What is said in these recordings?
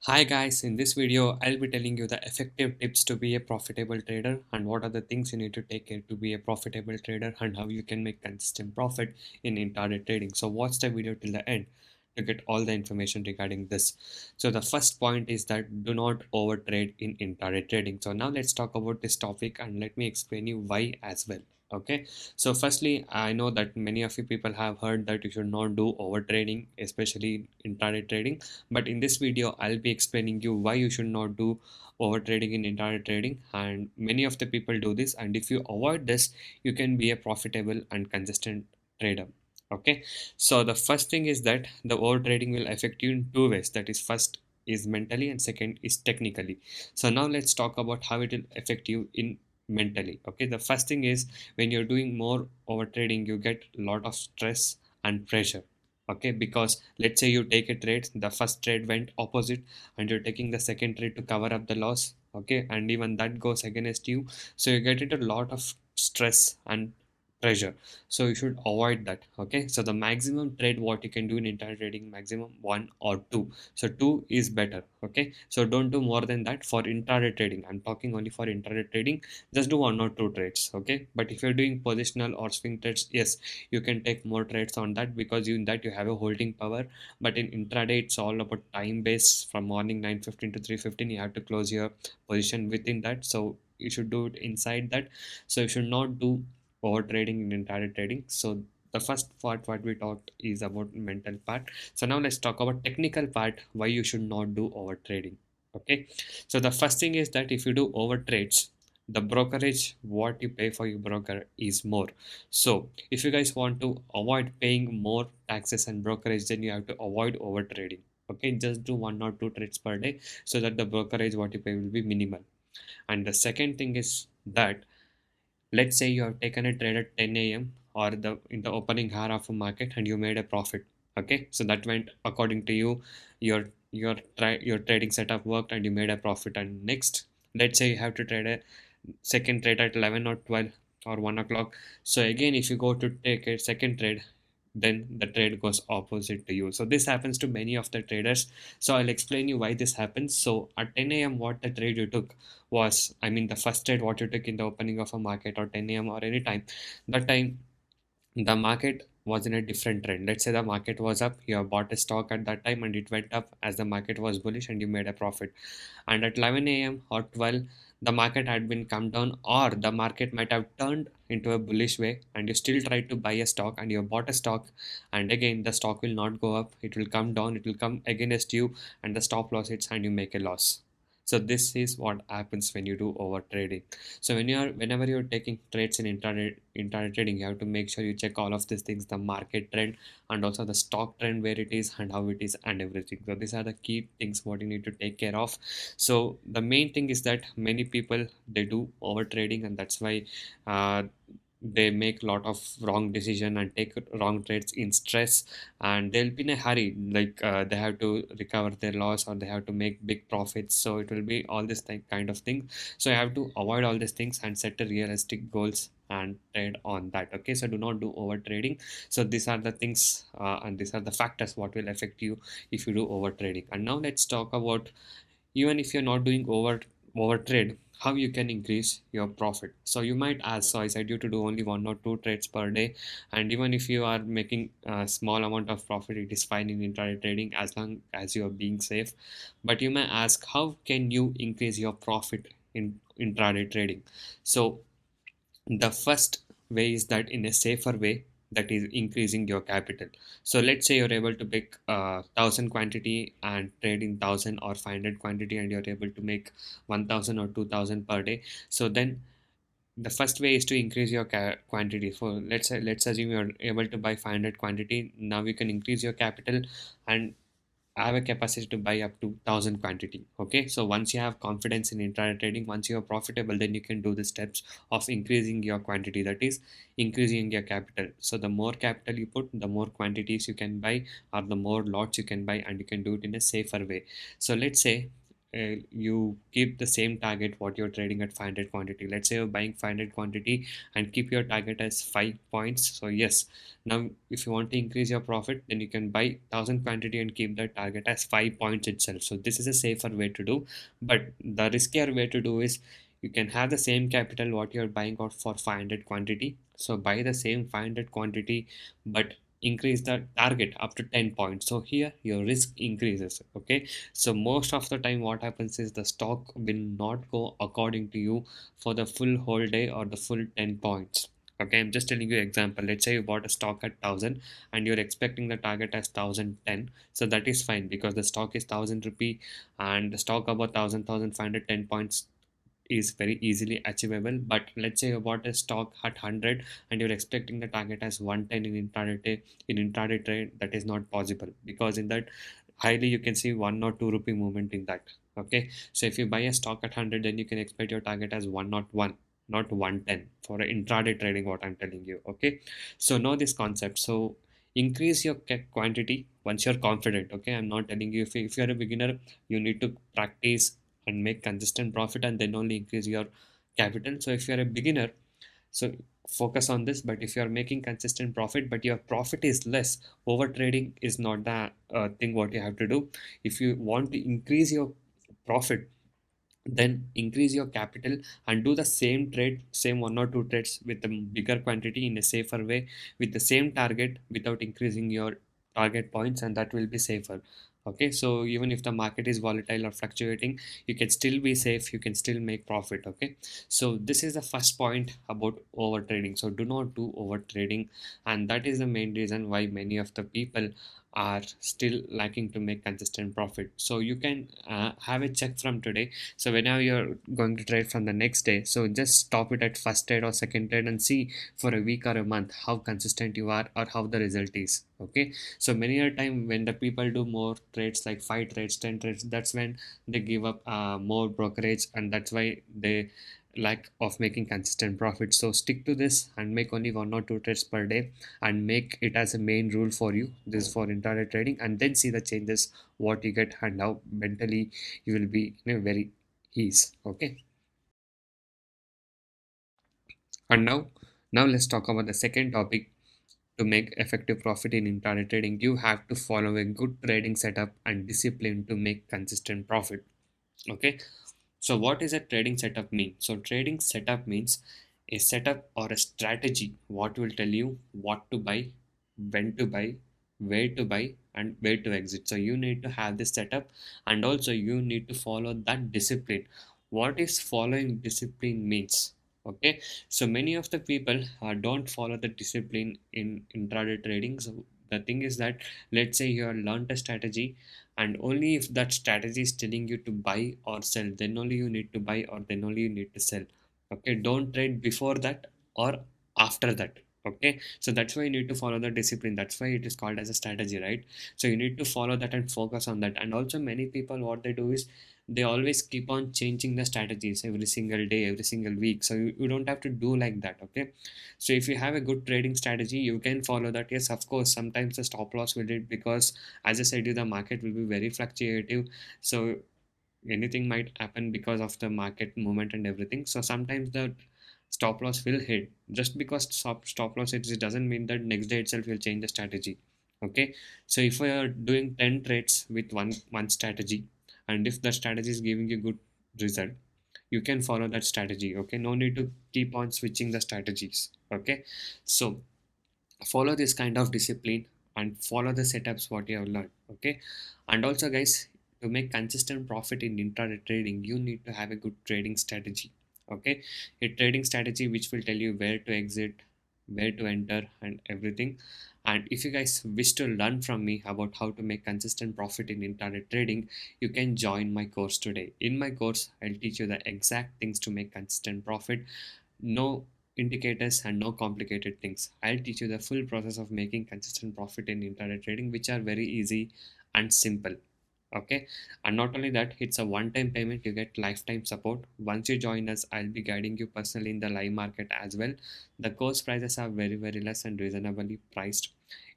Hi guys, in this video I'll be telling you the effective tips to be a profitable trader and what are the things you need to take care to be a profitable trader and how you can make consistent profit in intraday trading. So watch the video till the end to get all the information regarding this. So the first point is that do not overtrade in intraday trading. So now let's talk about this topic and let me explain you why as well. Okay, so firstly, I know that many of you people have heard that you should not do over trading, especially intraday trading, but in this video I'll be explaining you why you should not do over trading in intraday trading, and many of the people do this, and if you avoid this you can be a profitable and consistent trader. Okay, so the first thing is that the over trading will affect you in two ways, that is first is mentally and second is technically. So now let's talk about how it will affect you in mentally. Okay, the first thing is when you're doing more over trading you get a lot of stress and pressure. Okay, because let's say you take a trade, the first trade went opposite and you're taking the second trade to cover up the loss. Okay, and even that goes against you, so you get into a lot of stress and pressure, so you should avoid that. Okay, so the maximum trade what you can do in entire trading, maximum one or two, so two is better. Okay, so don't do more than that for intraday trading. I'm talking only for intraday trading, just do one or two trades. Okay, but if you're doing positional or swing trades, yes, you can take more trades on that because in that you have a holding power. But in intraday it's all about time based, from morning 9:15 to 3:15 you have to close your position within that, so you should do it inside that. So you should not do over trading in intraday trading. So the first part what we talked is about mental part. So now let's talk about technical part, why you should not do over trading. Okay, so the first thing is that if you do over trades, the brokerage what you pay for your broker is more. So if you guys want to avoid paying more taxes and brokerage, then you have to avoid over trading. Okay, just do one or two trades per day so that the brokerage what you pay will be minimal. And the second thing is that let's say you have taken a trade at 10 a.m. or the in the opening hour of a market and you made a profit. Okay, so that went according to you, your trading setup worked and you made a profit. And next, let's say you have to trade a second trade at 11 or 12 or 1 o'clock. So again, if you go to take a second trade, then the trade goes opposite to you. So this happens to many of the traders. So I'll explain you why this happens. So at 10 a.m. what the trade you took was, I mean the first trade what you took in the opening of a market or 10 a.m. or any time, that time the market was in a different trend. Let's say the market was up, you have bought a stock at that time and it went up as the market was bullish and you made a profit. And at 11 a.m. or 12, the market had been come down, or the market might have turned into a bullish way and you still tried to buy a stock and you bought a stock, and again the stock will not go up, it will come down, it will come against you, and the stop loss hits and you make a loss. So this is what happens when you do over trading. So whenever you're taking trades in intraday trading, you have to make sure you check all of these things, the market trend and also the stock trend, where it is and how it is and everything. So these are the key things what you need to take care of. So the main thing is that many people they do over trading, and that's why uh, they make a lot of wrong decision and take wrong trades in stress, and they'll be in a hurry, like they have to recover their loss or they have to make big profits. So it will be all this kind of thing. So you have to avoid all these things and set a realistic goals and trade on that. Okay, so do not do over trading. So these are the things and these are the factors what will affect you if you do over trading. And now let's talk about, even if you're not doing over trade, how you can increase your profit. So you might ask, so I said you to do only one or two trades per day, and even if you are making a small amount of profit, it is fine in intraday trading as long as you are being safe. But you may ask, how can you increase your profit in intraday trading? So the first way is that in a safer way, that is increasing your capital. So let's say you're able to pick 1,000 quantity and trade in 1,000 or 500 quantity, and you're able to make 1,000 or 2,000 per day. So then the first way is to increase your quantity. For let's say, let's assume you're able to buy 500 quantity. Now you can increase your capital and have a capacity to buy up to 1,000 quantity. Okay, so once you have confidence in intraday trading, once you are profitable, then you can do the steps of increasing your quantity, that is increasing your capital. So the more capital you put, the more quantities you can buy or the more lots you can buy, and you can do it in a safer way. So let's say you keep the same target what you're trading at 500 quantity. Let's say you're buying 500 quantity and keep your target as 5 points. So yes, now if you want to increase your profit, then you can buy 1000 quantity and keep the target as 5 points itself. So this is a safer way to do. But the riskier way to do is you can have the same capital what you're buying out for 500 quantity. So buy the same 500 quantity, but increase the target up to 10 points. So here your risk increases. Okay, so most of the time what happens is the stock will not go according to you for the full whole day or the full 10 points. Okay, I'm just telling you example. Let's say you bought a stock at 1000 and you're expecting the target as 1010. So that is fine because the stock is 1000 rupee and the stock about 1510 points is very easily achievable. But let's say you bought a stock at 100 and you're expecting the target as 110 in intraday trade. That is not possible because in that highly you can see 1 or 2 rupee movement in that. Okay, so if you buy a stock at 100, then you can expect your target as 101, not 110 for intraday trading, what I'm telling you. Okay, so know this concept. So increase your quantity once you're confident. Okay, I'm not telling you if you're a beginner, you need to practice and make consistent profit and then only increase your capital. So if you're a beginner, so focus on this. But if you are making consistent profit but your profit is less, over trading is not the thing what you have to do. If you want to increase your profit, then increase your capital and do the same trade, same 1 or 2 trades with a bigger quantity in a safer way with the same target without increasing your target points, and that will be safer. Okay, so even if the market is volatile or fluctuating, you can still be safe, you can still make profit. Okay, so this is the first point about over trading. So do not do over trading, and that is the main reason why many of the people are still lacking to make consistent profit. So you can have a check from today. So whenever you're going to trade from the next day, so just stop it at first trade or second trade and see for a week or a month how consistent you are or how the result is. Okay, so many a time when the people do more trades like 5 trades, 10 trades, that's when they give up more brokerage, and that's why they lack of making consistent profit. So stick to this and make only 1 or 2 trades per day and make it as a main rule for you. This is for intraday trading, and then see the changes what you get and how mentally you will be in a very ease. Okay, and now let's talk about the second topic. To make effective profit in intraday trading, you have to follow a good trading setup and discipline to make consistent profit. Okay, so what is a trading setup mean? So trading setup means a setup or a strategy what will tell you what to buy, when to buy, where to buy, and where to exit. So you need to have this setup, and also you need to follow that discipline. What is following discipline means? Okay, so many of the people don't follow the discipline in intraday trading. So the thing is that, let's say you have learned a strategy, and only if that strategy is telling you to buy or sell, then only you need to buy or then only you need to sell. Okay, don't trade before that or after that. Okay, so that's why you need to follow the discipline. That's why it is called as a strategy, right? So you need to follow that and focus on that. And also many people, what they do is they always keep on changing the strategies every single day, every single week. So you don't have to do like that. Okay, so if you have a good trading strategy, you can follow that. Yes, of course, sometimes the stop loss will hit because, as I said, you the market will be very fluctuative. So anything might happen because of the market movement and everything. So sometimes the stop loss will hit. Just because stop loss hits, it doesn't mean that next day itself will change the strategy. Okay, so if you are doing 10 trades with one strategy, and if the strategy is giving you good result, you can follow that strategy. Okay, no need to keep on switching the strategies. Okay, so follow this kind of discipline and follow the setups what you have learned. Okay, and also guys, to make consistent profit in intraday trading, you need to have a good trading strategy. Okay, a trading strategy which will tell you where to exit, where to enter, and everything. And if you guys wish to learn from me about how to make consistent profit in intraday trading, you can join my course today. In my course, I'll teach you the exact things to make consistent profit. No indicators and no complicated things. I'll teach you the full process of making consistent profit in intraday trading, which are very easy and simple. Okay, and not only that, it's a one-time payment. You get lifetime support. Once you join us, I'll be guiding you personally in the live market as well. The course prices are very less and reasonably priced.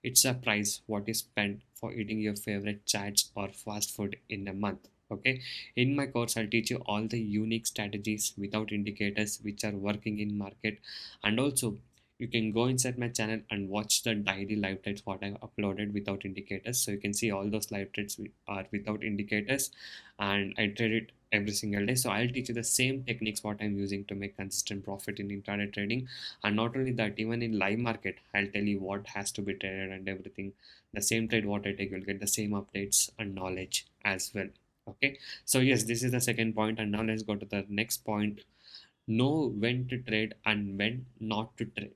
It's a price what you spend for eating your favorite chats or fast food in a month. Okay, in my course I'll teach you all the unique strategies without indicators which are working in market. And also you can go inside my channel and watch the daily live trades what I uploaded without indicators, so you can see all those live trades are without indicators, and I trade it every single day. So I'll teach you the same techniques what I'm using to make consistent profit in intraday trading. And not only that, even in live market I'll tell you what has to be traded and everything. The same trade what I take, you'll get the same updates and knowledge as well. Okay, so yes, this is the second point, and now let's go to the next point. Know when to trade and when not to trade.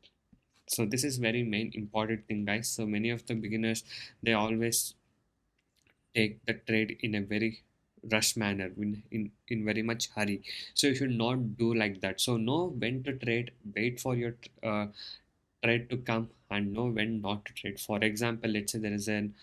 So this is very main important thing, guys. So many of the beginners, they always take the trade in a very rush manner, in very much hurry. So you should not do like that. So know when to trade, wait for your trade to come, and know when not to trade. For example, let's say there is an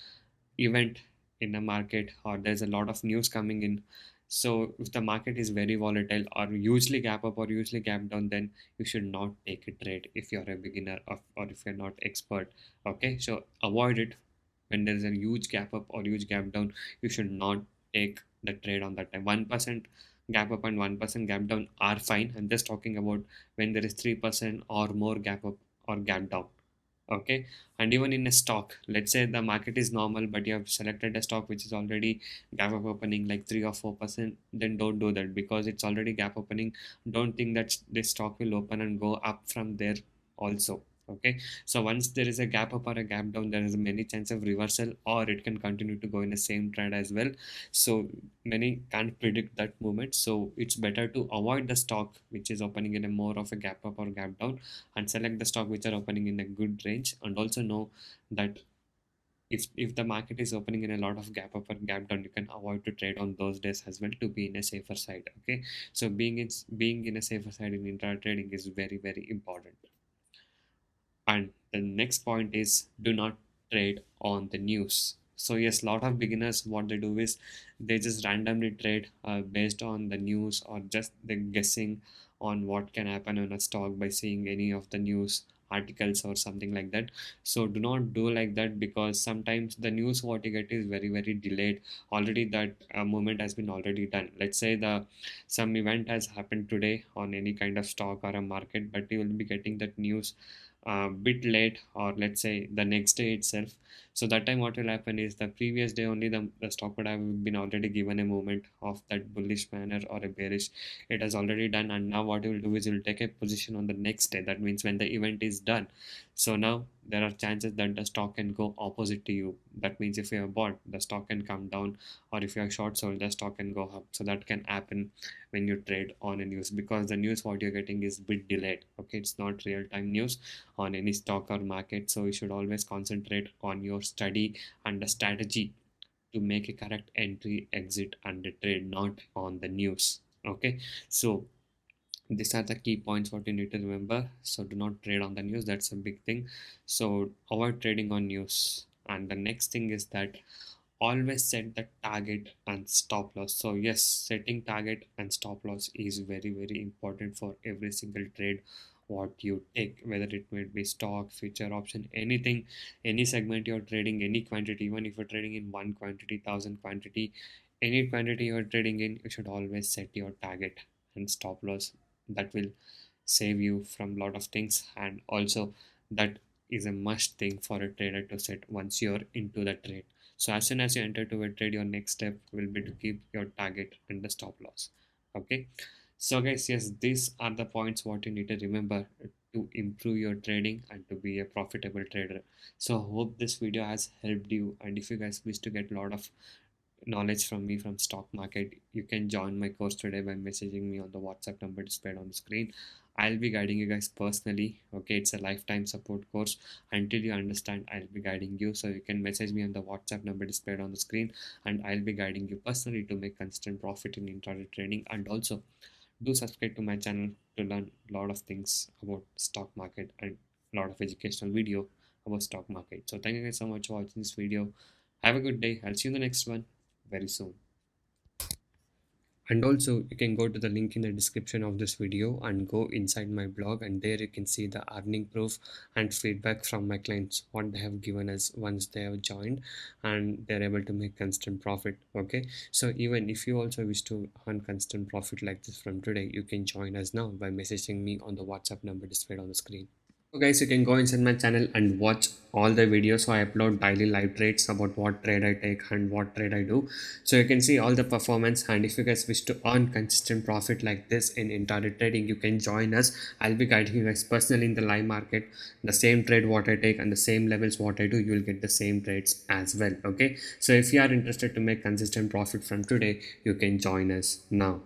event in a market, or there's a lot of news coming in. So if the market is very volatile or usually gap up or usually gap down, then you should not take a trade if you're a beginner, or if you're not expert. Okay, so avoid it. When there is a huge gap up or huge gap down, you should not take the trade on that time. 1% gap up and 1% gap down are fine. I'm just talking about when there is 3% or more gap up or gap down. Okay, and even in a stock, let's say the market is normal but you have selected a stock which is already gap up opening like 3 or 4%, then don't do that because it's already gap opening. Don't think that this stock will open and go up from there also. Okay, so once there is a gap up or a gap down, there is many chance of reversal, or it can continue to go in the same trend as well. So many can't predict that movement, so it's better to avoid the stock which is opening in a more of a gap up or gap down, and select the stock which are opening in a good range. And also know that if the market is opening in a lot of gap up or gap down, you can avoid to trade on those days as well, to be in a safer side. Okay, so being in a safer side in intraday trading is very very important. And the next point is, do not trade on the news. So yes, a lot of beginners, what they do is they just randomly trade based on the news, or just they're guessing on what can happen on a stock by seeing any of the news articles or something like that. So do not do like that, because sometimes the news what you get is very very delayed. Already that movement has been already done. Let's say the some event has happened today on any kind of stock or a market, but you will be getting that news a bit late, or let's say the next day itself. So that time what will happen is the previous day only the stock would have been already given a movement of that bullish manner or a bearish. It has already done, and now what you will do is you will take a position on the next day. That means when the event is done, so now there are chances that the stock can go opposite to you. That means if you have bought, the stock can come down, or if you are short sold, the stock can go up. So that can happen when you trade on a news, because the news what you're getting is bit delayed. Okay, it's not real time news on any stock or market. So you should always concentrate on your study and the strategy to make a correct entry, exit, and the trade, not on the news. Okay, so these are the key points what you need to remember. So do not trade on the news, that's a big thing. So avoid trading on news. And the next thing is that always set the target and stop loss. So yes, setting target and stop loss is very very important for every single trade what you take, whether it may be stock, future, option, anything, any segment you're trading, any quantity. Even if you're trading in one quantity, thousand quantity, any quantity you're trading in, you should always set your target and stop loss. That will save you from a lot of things. And also that is a must thing for a trader to set once you're into the trade. So as soon as you enter to a trade, your next step will be to keep your target and the stop loss. Okay, so guys, yes, these are the points what you need to remember to improve your trading and to be a profitable trader. So hope this video has helped you, and if you guys wish to get a lot of knowledge from me from stock market, you can join my course today by messaging me on the WhatsApp number displayed on the screen. I'll be guiding you guys personally. Okay, it's a lifetime support course. Until you understand, I'll be guiding you. So you can message me on the WhatsApp number displayed on the screen, and I'll be guiding you personally to make constant profit in intraday trading. And also do subscribe to my channel to learn a lot of things about stock market and a lot of educational video about stock market. So thank you guys so much for watching this video. Have a good day. I'll see you in the next one very soon. And also you can go to the link in the description of this video and go inside my blog, and there you can see the earning proof and feedback from my clients, what they have given us once they have joined and they're able to make constant profit. Okay, so even if you also wish to earn constant profit like this from today, you can join us now by messaging me on the WhatsApp number displayed on the screen. So guys, you can go inside my channel and watch all the videos. So I upload daily live trades about what trade I take and what trade I do. So you can see all the performance, and if you guys wish to earn consistent profit like this in intraday trading, you can join us. I'll be guiding you guys personally in the live market. The same trade what I take and the same levels what I do, you will get the same trades as well. Okay. So if you are interested to make consistent profit from today, you can join us now.